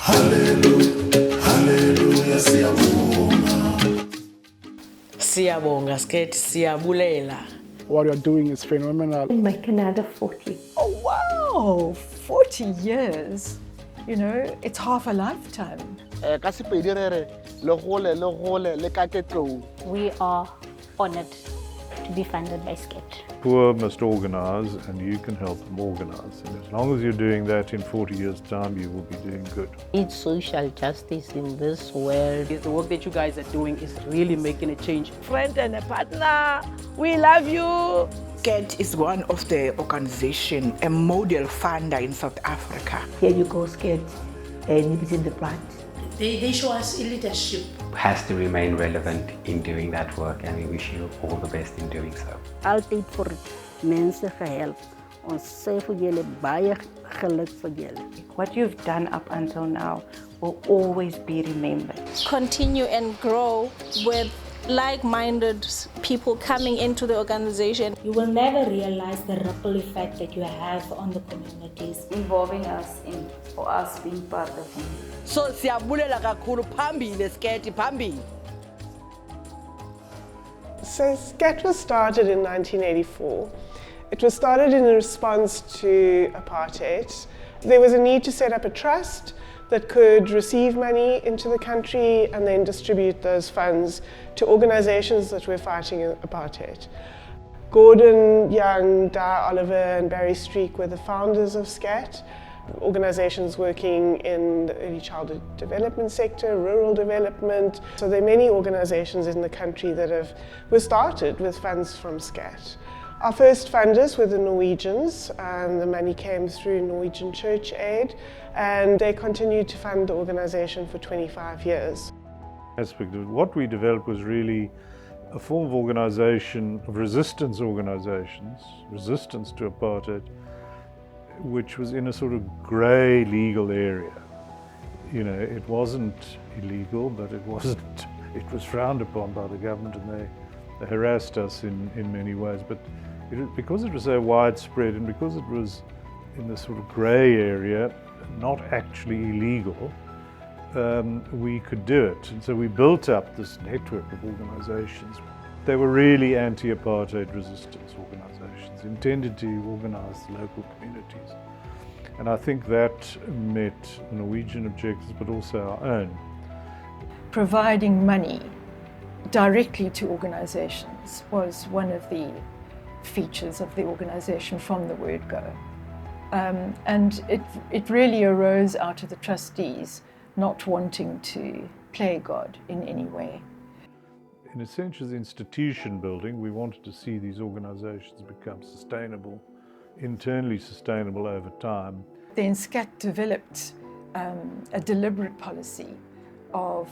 Hallelujah, Siyabonga, SCAT, siyabulela. What you're doing is phenomenal. Make another 40. Oh, wow, 40 years. You know, it's half a lifetime. We are honored to be funded by SCAT. Poor must organise, and you can help them organise. And as long as you're doing that in 40 years' time, you will be doing good. It's social justice in this world. The work that you guys are doing is really making a change. Friend and a partner, we love you. SCAT is one of the organizations, a model funder in South Africa. Here you go, SCAT, and it's in the plant. They show us leadership. Has to remain relevant in doing that work, and we wish you all the best in doing so. Altyd vir mense gehelp. Ons sê vir julle baie geluk vir julle. What you've done up until now will always be remembered. Continue and grow with like-minded people coming into the organization. You will never realize the ripple effect that you have on the communities. Involving us in for us being part of it. So siyabulela kakhulu, phambili SCAT, phambili. So SCAT was started in 1984. It was started in response to apartheid. There was a need to set up a trust that could receive money into the country and then distribute those funds to organizations that were fighting apartheid. Gordon Young, Di Oliver and Barry Streak were the founders of SCAT, organizations working in the early childhood development sector, rural development. So there are many organizations in the country that were started with funds from SCAT. Our first funders were the Norwegians, and the money came through Norwegian Church Aid, and they continued to fund the organization for 25 years. What we developed was really a form of organisation, of resistance organisations, resistance to apartheid, which was in a sort of grey legal area. You know, it wasn't illegal, but it was frowned upon by the government, and they harassed us in many ways. But because it was so widespread and because it was in the sort of grey area, not actually illegal, we could do it. And so we built up this network of organisations. They were really anti-apartheid resistance organisations, intended to organise the local communities. And I think that met Norwegian objectives, but also our own. Providing money directly to organizations was one of the features of the organization from the word go. And it really arose out of the trustees not wanting to play God in any way. In a sense, as institution building, we wanted to see these organizations become sustainable, internally sustainable over time. Then SCAT developed a deliberate policy of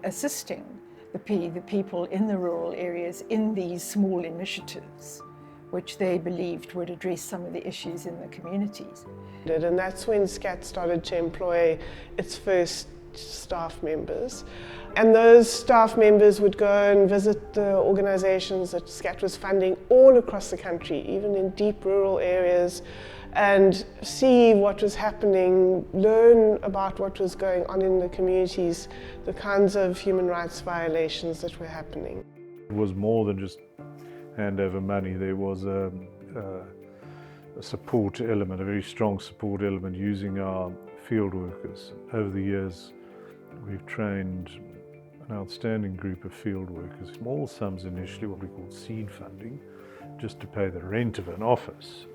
assisting the people in the rural areas in these small initiatives, which they believed would address some of the issues in the communities. And that's when SCAT started to employ its first staff members. And those staff members would go and visit the organizations that SCAT was funding all across the country, even in deep rural areas, and see what was happening, learn about what was going on in the communities, the kinds of human rights violations that were happening. It was more than just hand over money. There was a support element, a very strong support element, using our field workers. Over the years, we've trained an outstanding group of field workers, small sums initially, what we call seed funding, just to pay the rent of an office,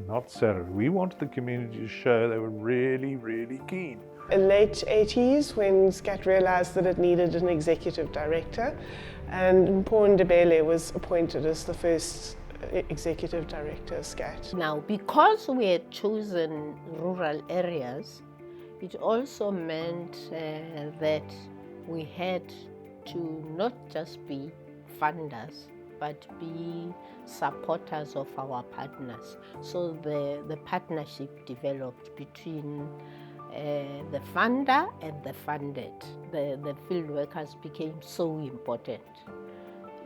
not salary. We wanted the community to show they were really, really keen. In late 80s, when SCAT realized that it needed an executive director, and Paul Ndebele was appointed as the first executive director of SCAT. Now, because we had chosen rural areas, it also meant that we had to not just be funders, but be supporters of our partners. So the partnership developed between the funder and the funded. The field workers became so important.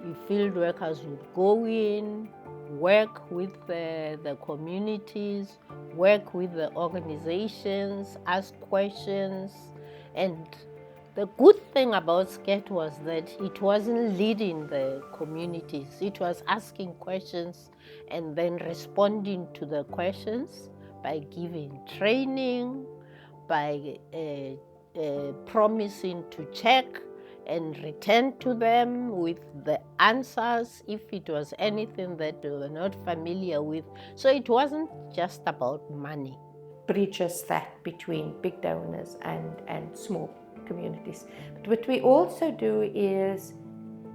The field workers would go in, work with the communities, work with the organizations, ask questions. And the good thing about SCAT was that it wasn't leading the communities. It was asking questions and then responding to the questions by giving training, by promising to check and return to them with the answers if it was anything that they were not familiar with. So it wasn't just about money. Bridges that between big donors and small communities. But what we also do is,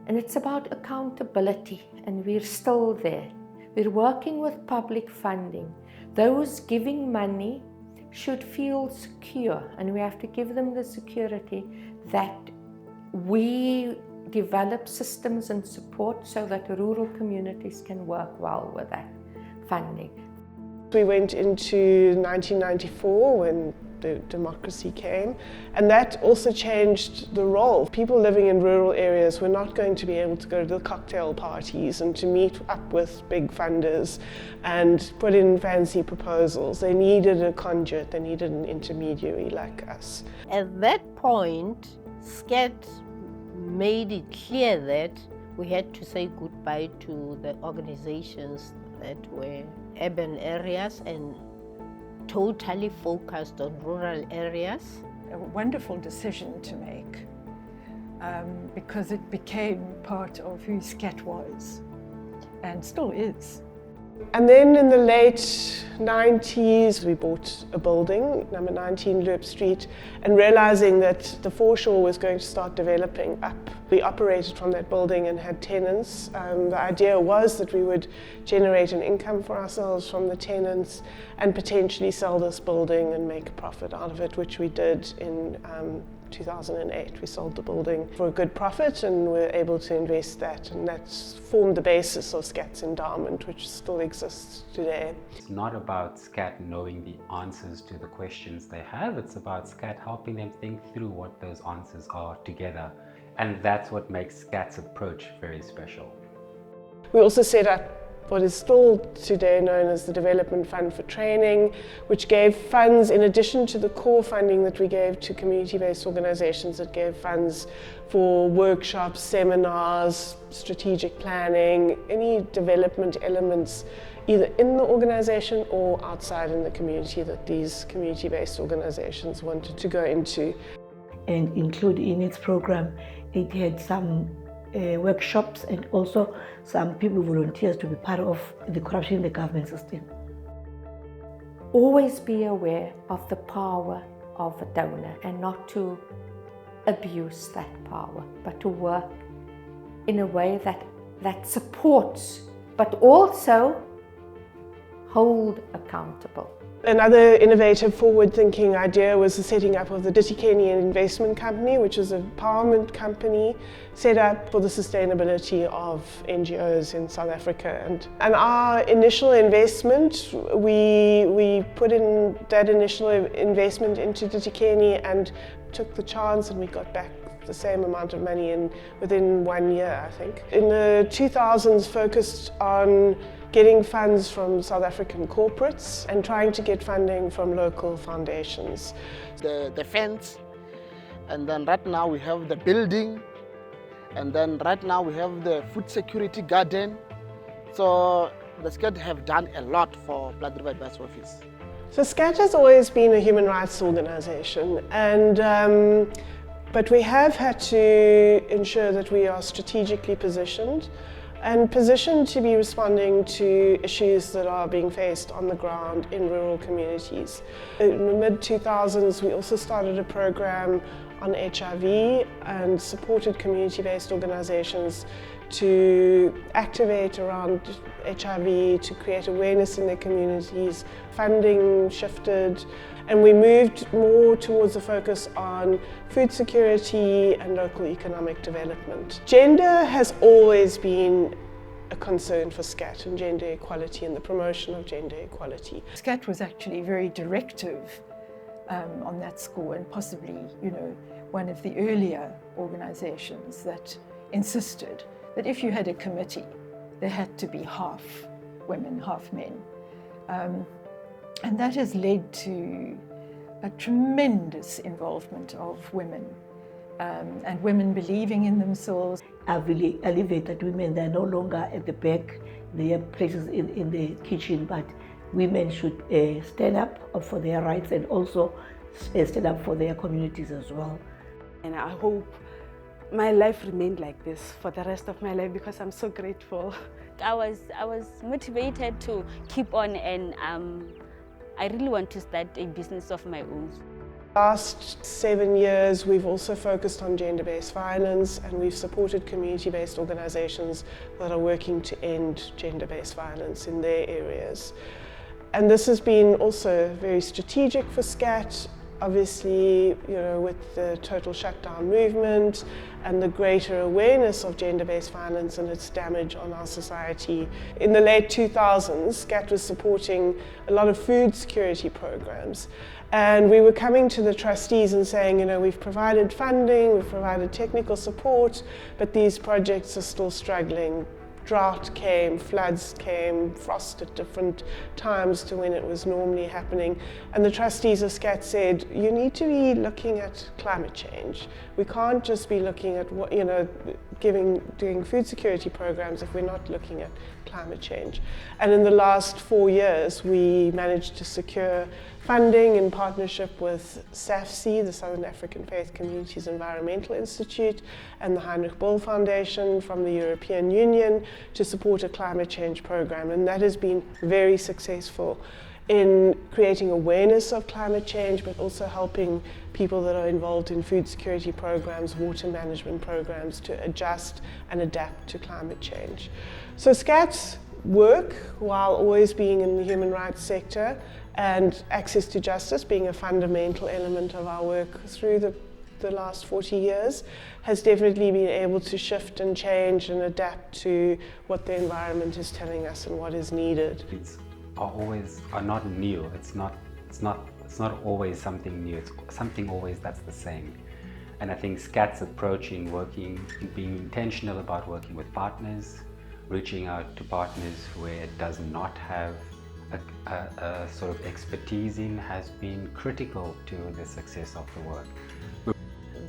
and it's about accountability, and we're still there. We're working with public funding. Those giving money should feel secure, and we have to give them the security that we develop systems and support so that rural communities can work well with that funding. We went into 1994 when the democracy came, and that also changed the role. People living in rural areas were not going to be able to go to the cocktail parties and to meet up with big funders and put in fancy proposals. They needed a conduit, they needed an intermediary like us. At that point, SCAT made it clear that we had to say goodbye to the organizations that were urban areas and totally focused on rural areas. A wonderful decision to make because it became part of who SCAT was and still is. And then in the late 90s, we bought a building, number 19 Loop Street, and realizing that the foreshore was going to start developing up. We operated from that building and had tenants. The idea was that we would generate an income for ourselves from the tenants and potentially sell this building and make a profit out of it, which we did in 2008. We sold the building for a good profit and were able to invest that, and that's formed the basis of SCAT's endowment, which still exists today. It's not about SCAT knowing the answers to the questions they have, it's about SCAT helping them think through what those answers are together, and that's what makes SCAT's approach very special. We also set up what is still today known as the Development Fund for Training, which gave funds in addition to the core funding that we gave to community-based organizations. It gave funds for workshops, seminars, strategic planning, any development elements either in the organization or outside in the community that these community-based organizations wanted to go into. And include in its program, it had some workshops and also some people, volunteers, to be part of the corruption in the government system. Always be aware of the power of a donor and not to abuse that power, but to work in a way that supports, but also hold accountable. Another innovative, forward-thinking idea was the setting up of the Ditikeni Investment Company, which is an empowerment company set up for the sustainability of NGOs in South Africa. And our initial investment, we put in that initial investment into Ditikeni and took the chance, and we got back the same amount of money within 1 year, I think. In the 2000s, focused on getting funds from South African corporates and trying to get funding from local foundations. The fence, and then right now we have the building, and then right now we have the food security garden. So the SCAT have done a lot for Blood River Advice Office. So SCAT has always been a human rights organization, and but we have had to ensure that we are strategically positioned to be responding to issues that are being faced on the ground in rural communities. In the mid-2000s, we also started a program on HIV and supported community-based organizations to activate around HIV, to create awareness in their communities. Funding shifted, and we moved more towards a focus on food security and local economic development. Gender has always been a concern for SCAT, and gender equality and the promotion of gender equality. SCAT was actually very directive on that score, and possibly, one of the earlier organizations that insisted that if you had a committee, there had to be half women, half men. And that has led to a tremendous involvement of women and women believing in themselves. I've really elevated women. They're no longer at the back. They have places in the kitchen, but women should stand up for their rights and also stand up for their communities as well. And I hope my life remained like this for the rest of my life because I'm so grateful. I was motivated to keep on, and I really want to start a business of my own. Last 7 years, we've also focused on gender-based violence, and we've supported community-based organizations that are working to end gender-based violence in their areas. And this has been also very strategic for SCAT. Obviously, you know, with the total shutdown movement and the greater awareness of gender-based violence and its damage on our society. In the late 2000s, SCAT was supporting a lot of food security programs. And we were coming to the trustees and saying, you know, we've provided funding, we've provided technical support, but these projects are still struggling. Drought came, floods came, frost at different times to when it was normally happening. And the trustees of SCAT said, you need to be looking at climate change. We can't just be looking at what, you know, doing food security programs if we're not looking at climate change. And in the last 4 years, we managed to secure funding in partnership with SAFC, the Southern African Faith Communities Environmental Institute, and the Heinrich Böll Foundation from the European Union to support a climate change program. And that has been very successful in creating awareness of climate change, but also helping people that are involved in food security programs, water management programs to adjust and adapt to climate change. So SCAT's work, while always being in the human rights sector, and access to justice being a fundamental element of our work through the last 40 years, has definitely been able to shift and change and adapt to what the environment is telling us and what is needed. Are not new. It's not always something new. It's something always that's the same. And I think SCAT's approach in working, being intentional about working with partners, reaching out to partners where it does not have a sort of expertise in, has been critical to the success of the work.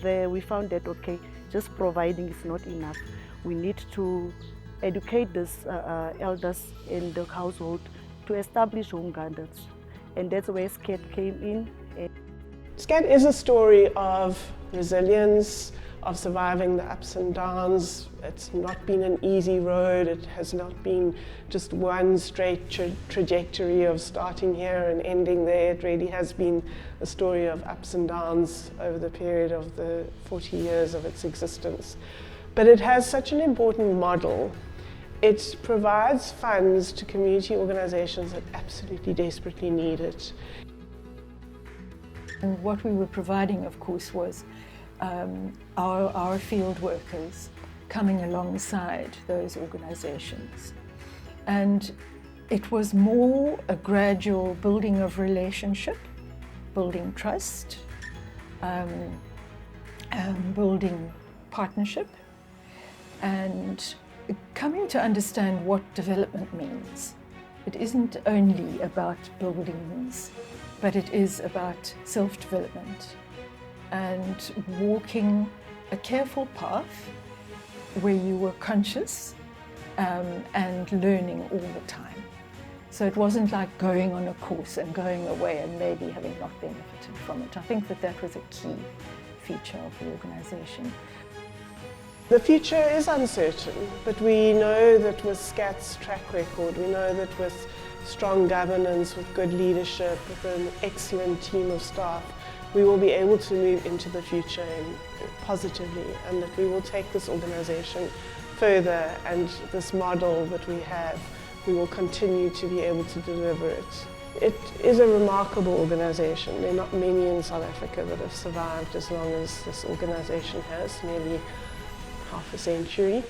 There we found that, okay, just providing is not enough. We need to educate these elders in the household to establish home gardens. And that's where SCAT came in. SCAT is a story of resilience, of surviving the ups and downs. It's not been an easy road. It has not been just one straight trajectory of starting here and ending there. It really has been a story of ups and downs over the period of the 40 years of its existence. But it has such an important model. It provides funds to community organizations that absolutely desperately need it. And what we were providing, of course, was our field workers coming alongside those organizations. And it was more a gradual building of relationship, building trust, building partnership, and coming to understand what development means. It isn't only about buildings, but it is about self-development and walking a careful path where you were conscious and learning all the time. So it wasn't like going on a course and going away and maybe having not benefited from it. I think that was a key feature of the organization. The future is uncertain, but we know that with SCAT's track record, we know that with strong governance, with good leadership, with an excellent team of staff, we will be able to move into the future positively, and that we will take this organization further, and this model that we have, we will continue to be able to deliver it. It is a remarkable organization. There are not many in South Africa that have survived as long as this organization has, nearly half a century.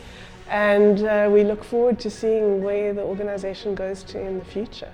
And we look forward to seeing where the organization goes to in the future.